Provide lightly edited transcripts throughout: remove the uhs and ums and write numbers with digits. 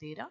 13।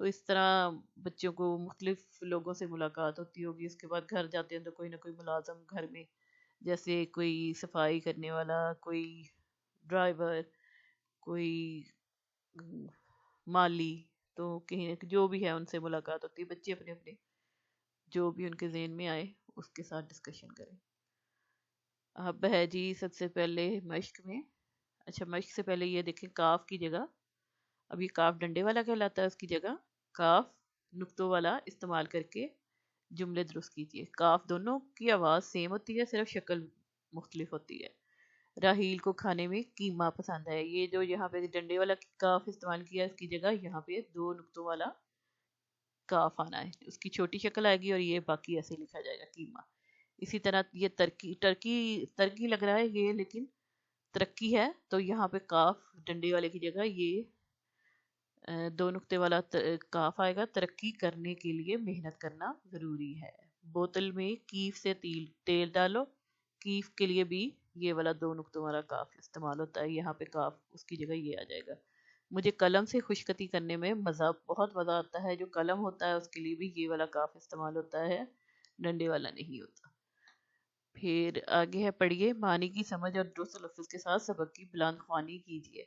تو اس طرح بچوں کو مختلف لوگوں سے ملاقات ہوتی ہوگی. اس کے بعد گھر جاتے ہیں تو کوئی نہ کوئی ملازم گھر میں، جیسے کوئی صفائی کرنے والا، کوئی ڈرائیور، کوئی مالی، تو کہیں جو بھی ہے ان سے ملاقات ہوتی ہے. بچے اپنے اپنے جو بھی ان کے ذہن میں آئے اس کے ساتھ ڈسکشن کریں. اب ہے جی سب سے پہلے مشق میں. اچھا، مشق سے پہلے یہ دیکھیں کاف کی جگہ، اب یہ کاف ڈنڈے والا کہلاتا ہے، اس کی جگہ کاف نقطوں والا استعمال کر کے جملے درست کیجیے. کاف دونوں کی آواز سیم ہوتی ہے، صرف شکل مختلف ہوتی ہے. راہیل کو کھانے میں قیمہ پسند ہے. یہ جو یہاں پہ ڈنڈے والا کاف استعمال کیا، اس کی جگہ یہاں پہ 2 نقطوں والا کاف آنا ہے. اس کی چھوٹی شکل آئے گی اور یہ باقی ایسے لکھا جائے گا قیمہ. اسی طرح یہ ترکی لگ رہا ہے یہ، لیکن ترقی ہے، تو یہاں پہ کاف ڈنڈے والے کی جگہ یہ 2 نقطے والا کاف آئے گا. ترقی کرنے کے لیے محنت کرنا ضروری ہے. بوتل میں کیف سے تیل ڈالو. کیف کے لیے بھی یہ والا 2 نقطوں والا کاف استعمال ہوتا ہے. یہاں پہ کاف اس کی جگہ یہ آ جائے گا. مجھے قلم سے خشکتی کرنے میں بہت مزہ آتا ہے. جو قلم ہوتا ہے اس کے لیے بھی یہ والا کاف استعمال ہوتا ہے، ڈنڈے والا نہیں ہوتا. پھر آگے ہے پڑھیے. معنی کی سمجھ اور درست تلفظ کے ساتھ سبق کی بلند خوانی کیجیے.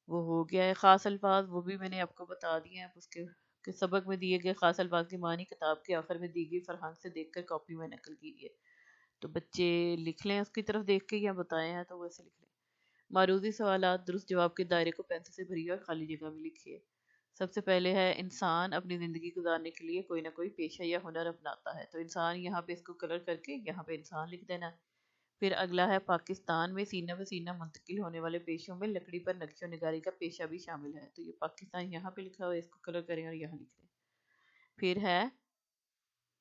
وہ ہو گیا ہے. خاص الفاظ وہ بھی میں نے آپ کو بتا دیے ہیں. اس کے سبق میں دیے گئے خاص الفاظ کی معنی کتاب کے آخر میں دی گئی فرہنگ سے دیکھ کر کاپی میں نقل کیجیے. تو بچے لکھ لیں اس کی طرف دیکھ کے، یا بتائے ہیں تو ویسے لکھ لیں. معروضی سوالات درست جواب کے دائرے کو پینسل سے بھریے اور خالی جگہ میں لکھیے. سب سے پہلے ہے انسان اپنی زندگی گزارنے کے لیے کوئی نہ کوئی پیشہ یا ہنر اپناتا ہے. تو انسان یہاں پہ اس کو کلر کر کے یہاں پہ انسان لکھ دینا. پھر اگلا ہے پاکستان میں سینہ بہ سینہ منتقل ہونے والے پیشوں میں لکڑی پر نقش و نگاری کا پیشہ بھی شامل ہے. تو یہ پاکستان یہاں پہ لکھا ہوا ہے، اس کو کلر کریں اور یہاں لکھ دیں. پھر ہے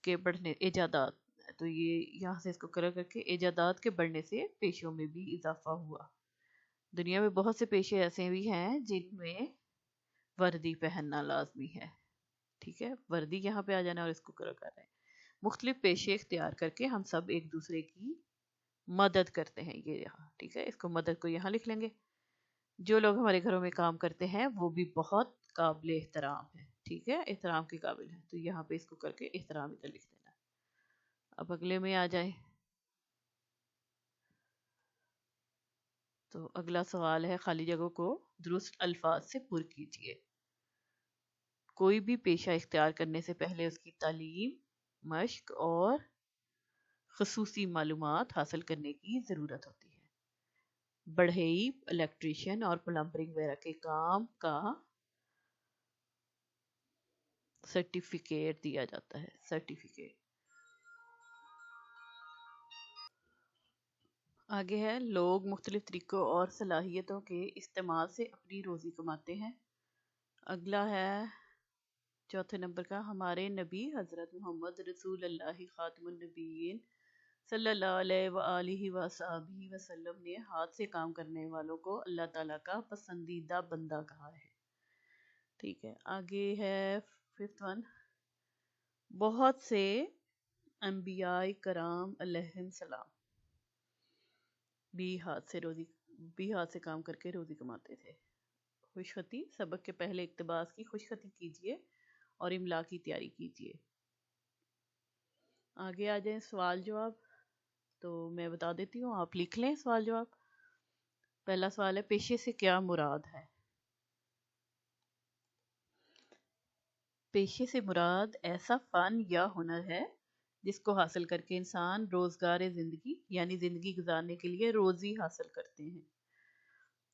کہ بڑھنے ایجادات، تو یہ یہاں سے اس کو کلر کر کے ایجادات کے بڑھنے سے پیشوں میں بھی اضافہ ہوا. دنیا میں بہت سے پیشے ایسے بھی ہیں جن میں وردی پہننا لازمی ہے. ٹھیک ہے، وردی یہاں پہ آ جانا اور اس کو کلر کر رہے ہیں. مختلف پیشے اختیار کر کے ہم سب ایک دوسرے کی مدد کرتے ہیں. یہ یہاں ٹھیک ہے، اس کو مدد کو یہاں لکھ لیں گے. جو لوگ ہمارے گھروں میں کام کرتے ہیں وہ بھی بہت قابل احترام ہے. ٹھیک ہے، احترام کے قابل ہے، تو یہاں پہ اس کو کر کے احترام ادھر لکھ دینا. اب اگلے میں آ جائیں. تو اگلا سوال ہے خالی جگہوں کو درست الفاظ سے پر کیجیے. کوئی بھی پیشہ اختیار کرنے سے پہلے اس کی تعلیم، مشق اور خصوصی معلومات حاصل کرنے کی ضرورت ہوتی ہے. بڑھئی، الیکٹریشین اور پلمبرنگ وغیرہ کے کام کا سرٹیفکیٹ دیا جاتا ہے. سرٹیفکیٹ. آگے ہے لوگ مختلف طریقوں اور صلاحیتوں کے استعمال سے اپنی روزی کماتے ہیں. اگلا ہے چوتھے نمبر کا. ہمارے نبی حضرت محمد رسول اللہ خاتم النبیین صلی اللہ علیہ وآلہ وصحبہ وسلم نے ہاتھ سے کام کرنے والوں کو اللہ تعالیٰ کا پسندیدہ بندہ کہا ہے. ٹھیک ہے، آگے ہے ففتھ ون. بہت سے انبیاء کرام علیہم السلام بھی ہاتھ سے کام کر کے روزی کماتے تھے. خوشخطی. سبق کے پہلے اقتباس کی خوشخطی کیجیے اور املا کی تیاری کیجیے. آگے آ جائیں سوال جواب. تو میں بتا دیتی ہوں، آپ لکھ لیں سوال جواب. پہلا سوال ہے پیشے سے کیا مراد ہے؟ پیشے سے مراد ایسا فن یا ہنر ہے جس کو حاصل کر کے انسان روزگار زندگی یعنی زندگی گزارنے کے لیے روزی حاصل کرتے ہیں.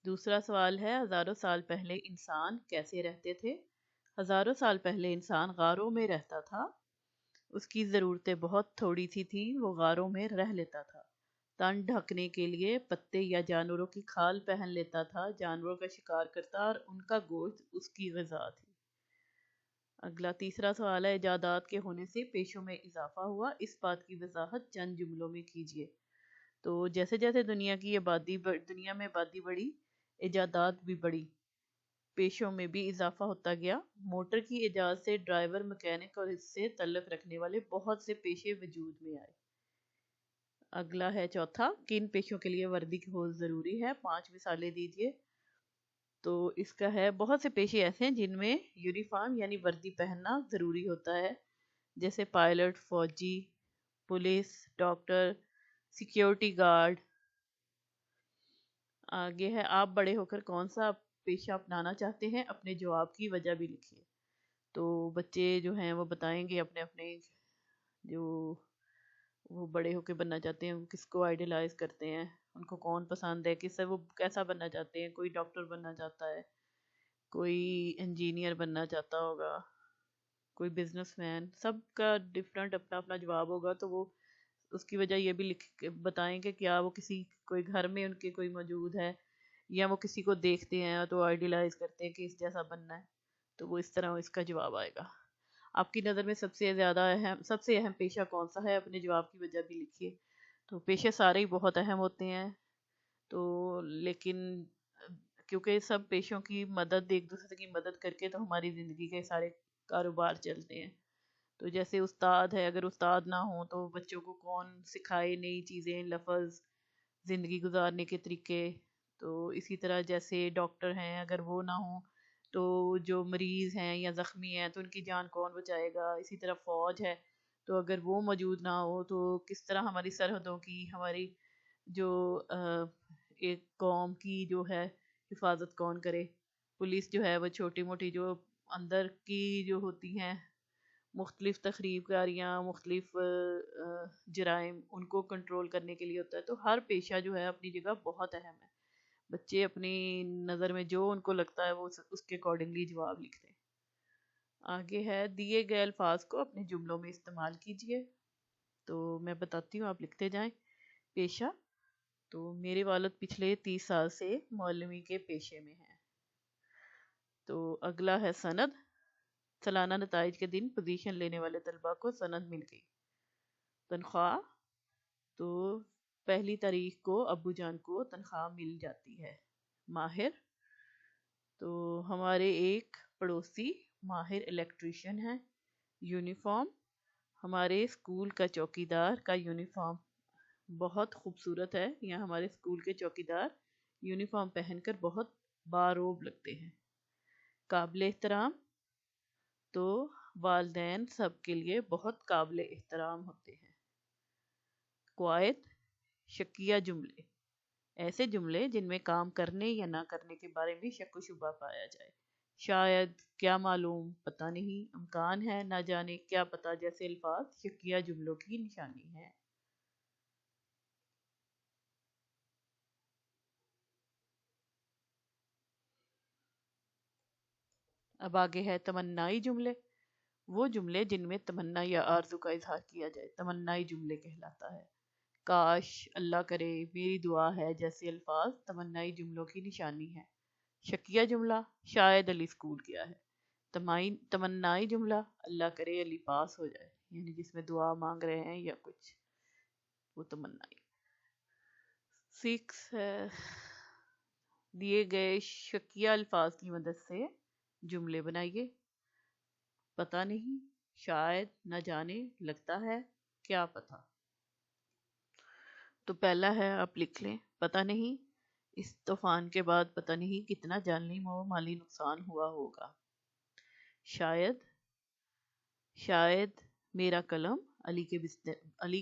دوسرا سوال ہے ہزاروں سال پہلے انسان کیسے رہتے تھے؟ ہزاروں سال پہلے انسان غاروں میں رہتا تھا. اس کی ضرورتیں بہت تھوڑی سی تھیں، وہ غاروں میں رہ لیتا تھا. تن ڈھکنے کے لیے پتے یا جانوروں کی کھال پہن لیتا تھا. جانوروں کا شکار کرتا اور ان کا گوشت اس کی غذا تھی. اگلا تیسرا سوال ہے ایجادات کے ہونے سے پیشوں میں اضافہ ہوا، اس بات کی وضاحت چند جملوں میں کیجیے. تو جیسے جیسے دنیا میں آبادی بڑھی، ایجادات بھی بڑھی، پیشوں میں بھی اضافہ ہوتا گیا. موٹر کی ایجاد سے ڈرائیور، مکینک اور اس سے تعلق رکھنے والے بہت سے پیشے وجود میں آئے. اگلا ہے چوتھا. کن پیشوں کے لیے وردی بہت ضروری ہے؟ 5 مثالیں دیجیے. تو اس کا ہے بہت سے پیشے ایسے ہیں جن میں یونیفارم یعنی وردی پہننا ضروری ہوتا ہے، جیسے پائلٹ، فوجی، پولیس، ڈاکٹر، سیکیورٹی گارڈ۔ آگے ہے آپ بڑے ہو کر کون سا پیشہ اپنانا چاہتے ہیں، اپنے جواب کی وجہ بھی لکھیے۔ تو بچے جو ہیں وہ بتائیں گے اپنے اپنے جو وہ بڑے ہو کے بننا چاہتے ہیں، وہ کس کو آئیڈیلائز کرتے ہیں، ان کو کون پسند ہے، کس سے وہ کیسا بننا چاہتے ہیں۔ کوئی ڈاکٹر بننا چاہتا ہے، کوئی انجینئر بننا چاہتا ہوگا، کوئی بزنس مین، سب کا ڈفرینٹ اپنا اپنا جواب ہوگا۔ تو وہ اس کی وجہ یہ بھی لکھ کے بتائیں کہ کیا وہ کسی کوئی گھر میں ان کے کوئی موجود ہے، یا وہ کسی کو دیکھتے ہیں تو آئیڈیلائز کرتے ہیں کہ اس جیسا بننا ہے۔ تو وہ اس طرح اس کا جواب آئے گا۔ آپ کی نظر میں سب سے اہم پیشہ کون سا ہے، اپنے جواب کی وجہ بھی لکھیے۔ تو پیشے سارے ہی بہت اہم ہوتے ہیں، تو لیکن کیونکہ سب پیشوں کی مدد، ایک دوسرے کی مدد کر کے تو ہماری زندگی کے سارے کاروبار چلتے ہیں۔ تو جیسے استاد ہے، اگر استاد نہ ہوں تو بچوں کو کون سکھائے نئی چیزیں، لفظ، زندگی گزارنے کے طریقے۔ تو اسی طرح جیسے ڈاکٹر ہیں، اگر وہ نہ ہوں تو جو مریض ہیں یا زخمی ہیں تو ان کی جان کون بچائے گا۔ اسی طرح فوج ہے، تو اگر وہ موجود نہ ہو تو کس طرح ہماری سرحدوں کی، ہماری جو ایک قوم کی جو ہے حفاظت کون کرے۔ پولیس جو ہے وہ چھوٹی موٹی جو اندر کی جو ہوتی ہیں مختلف تخریب کاریاں، مختلف جرائم، ان کو کنٹرول کرنے کے لیے ہوتا ہے۔ تو ہر پیشہ جو ہے اپنی جگہ بہت اہم ہے۔ بچے اپنی نظر میں جو ان کو لگتا ہے وہ اس کے اکارڈنگلی جواب لکھتے ہیں۔ آگے ہے دیے گئے الفاظ کو اپنے جملوں میں استعمال کیجیے۔ تو میں بتاتی ہوں، آپ لکھتے جائیں۔ پیشہ، تو میرے والد پچھلے 30 سال سے معلمی کے پیشے میں ہیں۔ تو اگلا ہے سند، سالانہ نتائج کے دن پوزیشن لینے والے طلباء کو سند مل گئی۔ تنخواہ، تو 1 تاریخ کو ابو جان کو تنخواہ مل جاتی ہے۔ ماہر، تو ہمارے ایک پڑوسی ماہر الیکٹریشین ہیں۔ یونیفارم، ہمارے اسکول کا چوکیدار کا یونیفارم بہت خوبصورت ہے، یا ہمارے اسکول کے چوکیدار یونیفارم پہن کر بہت باروب لگتے ہیں۔ قابل احترام، تو والدین سب کے لیے بہت قابل احترام ہوتے ہیں۔ قواعد، شکیہ جملے، ایسے جملے جن میں کام کرنے یا نہ کرنے کے بارے میں شک و شبہ پایا جائے۔ شاید، کیا معلوم، پتہ نہیں، امکان ہے، نہ جانے، کیا پتہ جیسے الفاظ شکیہ جملوں کی نشانی ہیں۔ اب آگے ہے تمنائی جملے، وہ جملے جن میں تمنا یا آرزو کا اظہار کیا جائے، تمنائی جملے کہلاتا ہے۔ کاش، اللہ کرے، میری دعا ہے جیسے الفاظ تمنائی جملوں کی نشانی ہے۔ شکیہ جملہ، شاید علی اسکول گیا ہے۔ تمنائی جملہ، اللہ کرے علی پاس ہو جائے، یعنی جس میں دعا مانگ رہے ہیں یا کچھ، وہ تمنائی۔ 6 ہے، دیے گئے شکیہ الفاظ کی مدد سے جملے بنائیے۔ پتہ نہیں، شاید، نہ جانے، لگتا ہے، کیا پتہ۔ تو پہلا ہے، آپ لکھ لیں، پتہ نہیں اس طوفان کے بعد پتہ نہیں کتنا جانی و مالی نقصان ہوا ہوگا۔ شاید، شاید میرا قلم علی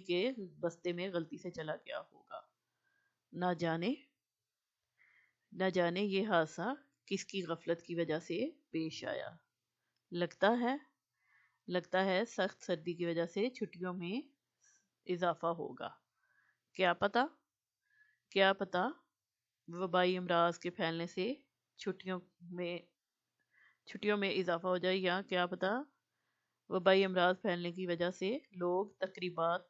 کے بستے میں غلطی سے چلا گیا ہوگا۔ نہ جانے، نہ جانے یہ حادثہ کس کی غفلت کی وجہ سے پیش آیا۔ لگتا ہے سخت سردی کی وجہ سے چھٹیوں میں اضافہ ہوگا۔ کیا پتہ وبائی امراض کے پھیلنے سے چھٹیوں میں اضافہ ہو جائے، یا کیا پتہ وبائی امراض پھیلنے کی وجہ سے لوگ تقریبات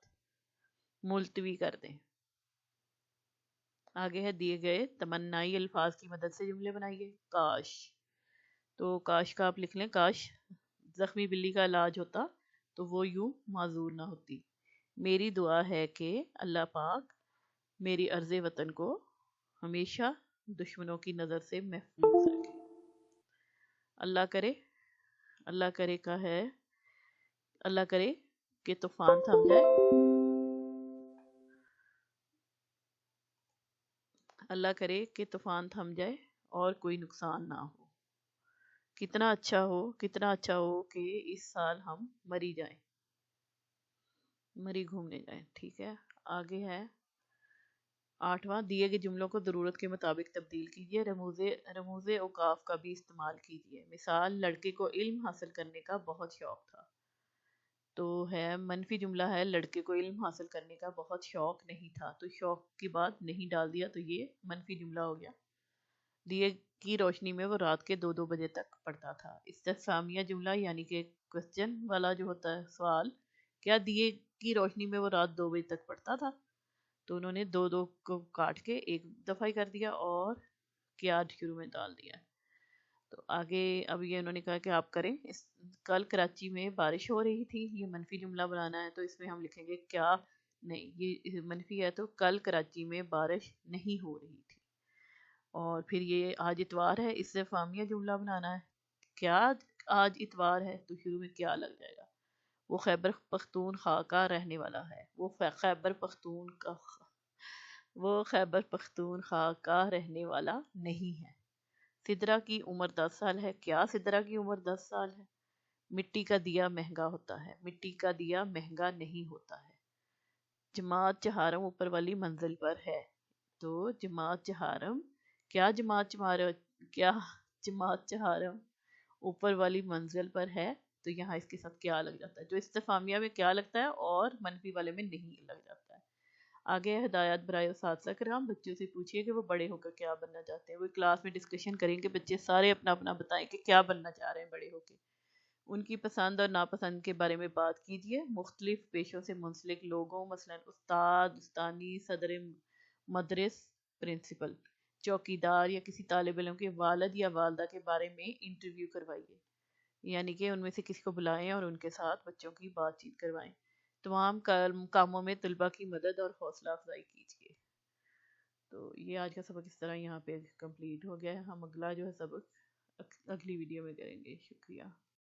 ملتوی کر دیں۔ آگے ہے دیے گئے تمنائی الفاظ کی مدد سے جملے بنائیے۔ کاش، تو کاش کا آپ لکھ لیں، کاش زخمی بلی کا علاج ہوتا تو وہ یوں معذور نہ ہوتی۔ میری دعا ہے کہ اللہ پاک میری ارض وطن کو ہمیشہ دشمنوں کی نظر سے محفوظ رکھے۔ اللہ کرے کا ہے، اللہ کرے کہ طوفان تھم جائے، اللہ کرے کہ طوفان تھم جائے اور کوئی نقصان نہ ہو. کتنا اچھا ہو کہ اس سال ہم مری جائیں، مری گھومنے جائیں. ٹھیک ہے. آگے ہے 8واں، دیے گئے جملوں کو ضرورت کے مطابق تبدیل کیجیے. رموز اوقاف کا بھی استعمال کیجیے. مثال، لڑکے کو علم حاصل کرنے کا بہت شوق تھا. تو ہے منفی جملہ ہے، لڑکے کو علم حاصل کرنے کا بہت شوق نہیں تھا. تو شوق کی بات نہیں ڈال دیا تو یہ منفی جملہ ہو گیا. دیے کی روشنی میں وہ رات کے 2 بجے تک پڑھتا تھا. استفہامیہ جملہ یعنی کہ کوشچن والا جو ہوتا ہے سوال، کیا دیے کی روشنی میں وہ رات 2 بجے تک پڑھتا تھا؟ تو انہوں نے 2 کو کاٹ کے ایک دفعہ ہی کر دیا اور کیا شروع میں ڈال دیا. تو آگے اب یہ انہوں نے کہا کہ آپ کریں. کل کراچی میں بارش ہو رہی تھی. یہ منفی جملہ بنانا ہے تو اس میں ہم لکھیں گے کیا نہیں. یہ منفی ہے تو کل کراچی میں بارش نہیں ہو رہی تھی. اور پھر یہ آج اتوار ہے، اس سے فامیہ جملہ بنانا ہے. کیا آج اتوار ہے؟ تو شروع میں کیا لگ جائے گا. وہ خیبر پختونخوا کا رہنے والا ہے. وہ خیبر پختونخوا کا رہنے والا نہیں ہے. سدرا کی عمر 10 سال ہے. کیا سدرا کی عمر 10 سال ہے؟ مٹی کا دیا مہنگا ہوتا ہے. مٹی کا دیا مہنگا نہیں ہوتا ہے. جماعت چہارم اوپر والی منزل پر ہے. تو جماعت چہارم، کیا جماعت چہارم اوپر والی منزل پر ہے. تو یہاں اس کے ساتھ کیا لگ جاتا ہے. جو استفہامیہ میں کیا لگتا ہے اور منفی والے میں نہیں لگ جاتا ہے. آگے ہدایات برائے اساتذہ کرام. بچوں سے پوچھیے کہ وہ بڑے ہو کر کیا بننا چاہتے ہیں. وہ کلاس میں ڈسکشن کریں گے، بچے سارے اپنا اپنا بتائیں کہ کیا بننا چاہ رہے ہیں بڑے ہو کے. ان کی پسند اور ناپسند کے بارے میں بات کیجیے. مختلف پیشوں سے منسلک لوگوں، مثلا استاد، استانی، صدر مدرس، پرنسپل، چوکیدار یا کسی طالب علم کے والد یا والدہ کے بارے میں انٹرویو کروائیے. یعنی کہ ان میں سے کسی کو بلائیں اور ان کے ساتھ بچوں کی بات چیت کروائیں. تمام کاموں میں طلباء کی مدد اور حوصلہ افزائی کیجیے. تو یہ آج کا سبق اس طرح یہاں پہ کمپلیٹ ہو گیا ہے. ہم اگلا جو ہے سبق اگلی ویڈیو میں کریں گے. شکریہ.